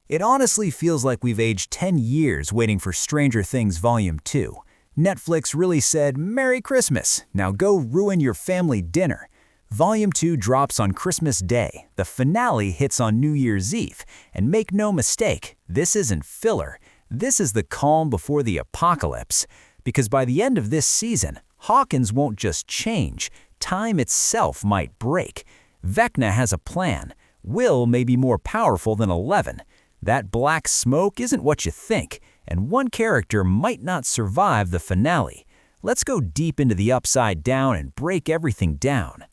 It honestly feels like we've aged 10 years waiting for Stranger Things Volume 2. Netflix really said, "Merry Christmas, now go ruin your family dinner." Volume 2 drops on Christmas Day, the finale hits on New Year's Eve, and make no mistake, this isn't filler. This is the calm before the apocalypse. Because by the end of this season, Hawkins won't just change, time itself might break. Vecna has a plan. Will may be more powerful than 11. That black smoke isn't what you think, and one character might not survive the finale. Let's go deep into the Upside Down and break everything down.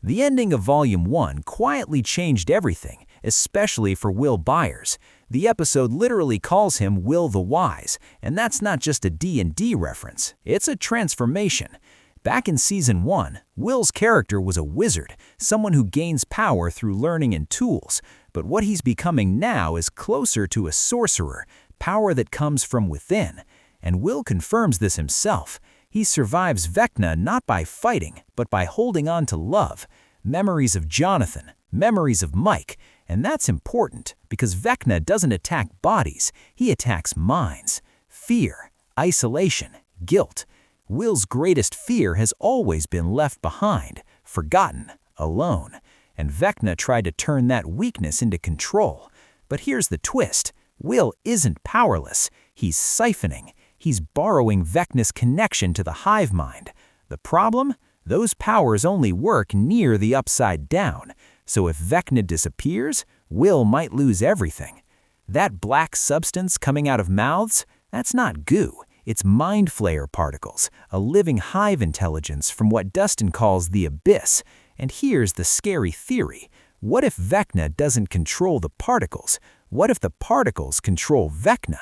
The ending of Volume 1 quietly changed everything, especially for Will Byers. The episode literally calls him Will the Wise, and that's not just a D&D reference, it's a transformation. Back in Season 1, Will's character was a wizard, someone who gains power through learning and tools. But what he's becoming now is closer to a sorcerer, power that comes from within. And Will confirms this himself. He survives Vecna not by fighting, but by holding on to love. Memories of Jonathan, memories of Mike. And that's important, because Vecna doesn't attack bodies, he attacks minds. Fear, isolation, guilt. Will's greatest fear has always been left behind, forgotten, alone. And Vecna tried to turn that weakness into control. But here's the twist. Will isn't powerless. He's siphoning. He's borrowing Vecna's connection to the hive mind. The problem? Those powers only work near the Upside Down. So if Vecna disappears, Will might lose everything. That black substance coming out of mouths? That's not goo. It's Mind Flayer particles, a living hive intelligence from what Dustin calls the abyss. And here's the scary theory. What if Vecna doesn't control the particles? What if the particles control Vecna?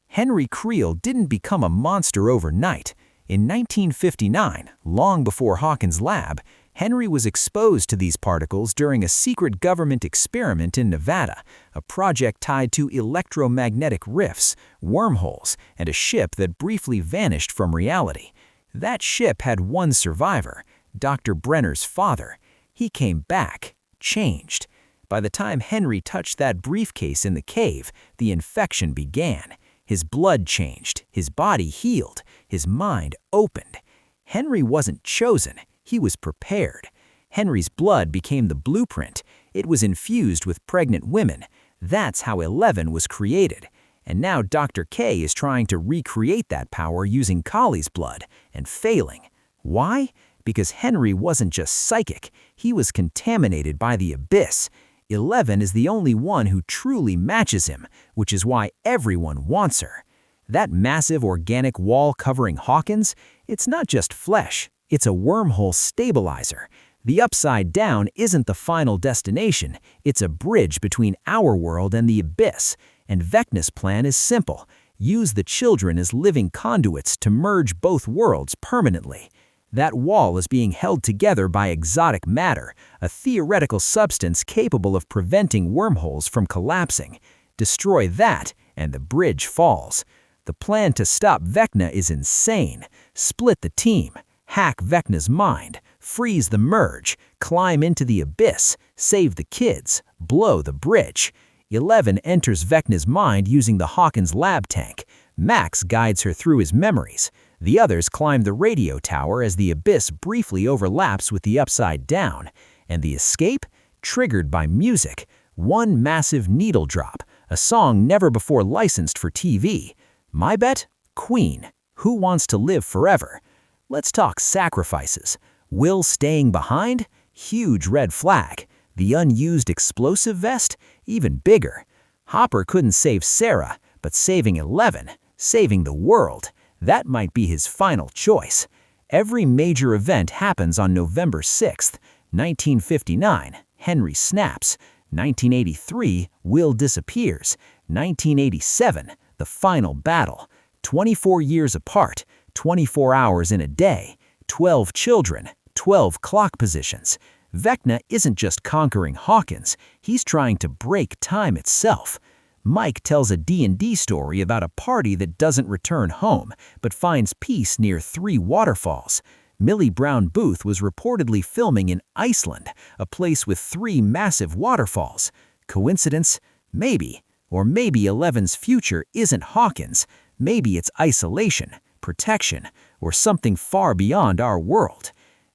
Henry Creel didn't become a monster overnight. In 1959, long before Hawkins' lab, Henry was exposed to these particles during a secret government experiment in Nevada, a project tied to electromagnetic rifts, wormholes, and a ship that briefly vanished from reality. That ship had one survivor, Dr. Brenner's father. He came back, changed. By the time Henry touched that briefcase in the cave, the infection began. His blood changed, his body healed, his mind opened. Henry wasn't chosen. He was prepared. Henry's blood became the blueprint. It was infused with pregnant women. That's how 11 was created. And now Dr. K is trying to recreate that power using Collie's blood, and failing. Why? Because Henry wasn't just psychic. He was contaminated by the abyss. 11 is the only one who truly matches him, which is why everyone wants her. That massive organic wall covering Hawkins, it's not just flesh. It's a wormhole stabilizer. The Upside Down isn't the final destination. It's a bridge between our world and the abyss. And Vecna's plan is simple. Use the children as living conduits to merge both worlds permanently. That wall is being held together by exotic matter, a theoretical substance capable of preventing wormholes from collapsing. Destroy that, and the bridge falls. The plan to stop Vecna is insane. Split the team. Hack Vecna's mind, freeze the merge, climb into the abyss, save the kids, blow the bridge. 11 enters Vecna's mind using the Hawkins lab tank. Max guides her through his memories. The others climb the radio tower as the abyss briefly overlaps with the Upside Down. And the escape? Triggered by music. One massive needle drop, a song never before licensed for TV. My bet? Queen. Who Wants to Live Forever? Let's talk sacrifices. Will staying behind? Huge red flag. The unused explosive vest? Even bigger. Hopper couldn't save Sarah, but saving 11, saving the world, that might be his final choice. Every major event happens on November 6th. 1959, Henry snaps. 1983, Will disappears. 1987, the final battle. 24 years apart. 24 hours in a day, 12 children, 12 clock positions. Vecna isn't just conquering Hawkins, he's trying to break time itself. Mike tells a D&D story about a party that doesn't return home, but finds peace near 3 waterfalls. Millie Brown Booth was reportedly filming in Iceland, a place with 3 massive waterfalls. Coincidence? Maybe. Or maybe 11's future isn't Hawkins. Maybe it's isolation, protection, or something far beyond our world.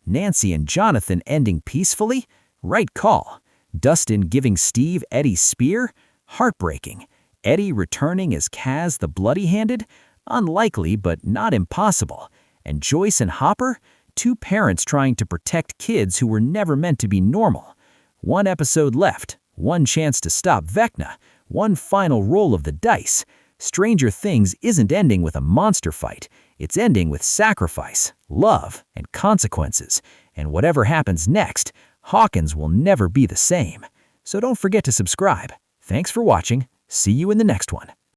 Nancy and Jonathan ending peacefully? Right call. Dustin giving Steve Eddie's spear? Heartbreaking. Eddie returning as Kaz the Bloody-Handed? Unlikely, but not impossible. And Joyce and Hopper? Two parents trying to protect kids who were never meant to be normal. One episode left, one chance to stop Vecna, one final roll of the dice. Stranger Things isn't ending with a monster fight. It's ending with sacrifice, love, and consequences. And whatever happens next, Hawkins will never be the same. So don't forget to subscribe. Thanks for watching. See you in the next one.